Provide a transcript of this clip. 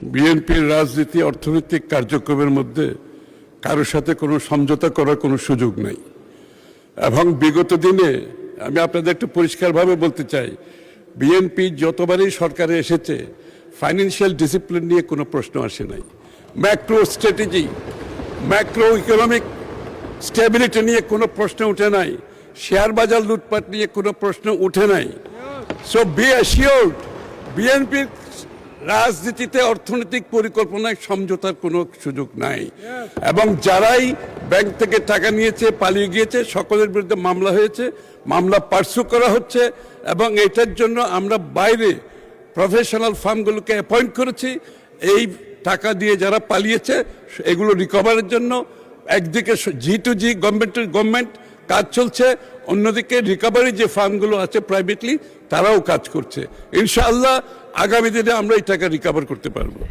বিএনপির রাজনীতি অর্থনৈতিক কার্যক্রমের মধ্যে কারোর সাথে কোনো সমঝোতা করার কোনো সুযোগ নেই। এবং বিগত দিনে আমি আপনাদের একটু পরিষ্কারভাবে বলতে চাই, বিএনপি যতবারই সরকারে এসেছে ফাইন্যান্সিয়াল ডিসিপ্লিন নিয়ে কোনো প্রশ্ন আসে নাই, macro strategy, macro economic stability নিয়ে কোনো প্রশ্ন উঠে নাই, শেয়ার বাজার লুটপাট নিয়ে কোনো প্রশ্ন উঠে নাই। সো বি অ্যাসিওর্ড, বিএনপির রাজনীতিতে অর্থনৈতিক পরিকল্পনায় সমঝোতার কোনো সুযোগ নাই। এবং যারাই ব্যাংক থেকে টাকা নিয়েছে, পালিয়ে গিয়েছে, সকলের বিরুদ্ধে মামলা হয়েছে, মামলা পার্সু করা হচ্ছে। এবং এটার জন্য আমরা বাইরে প্রফেশনাল ফার্মগুলোকে অ্যাপয়েন্ট করেছি এই টাকা দিয়ে যারা পালিয়েছে এগুলো রিকভারের জন্য। একদিকে G2G গভর্নমেন্ট কাজ চলছে, অন্যদিকে রিকভারি যে ফার্মগুলো আছে প্রাইভেটলি তারাও কাজ করছে। ইনশাআল্লাহ আগামী দিনে আমরা এই টাকা রিকভার করতে পারবো।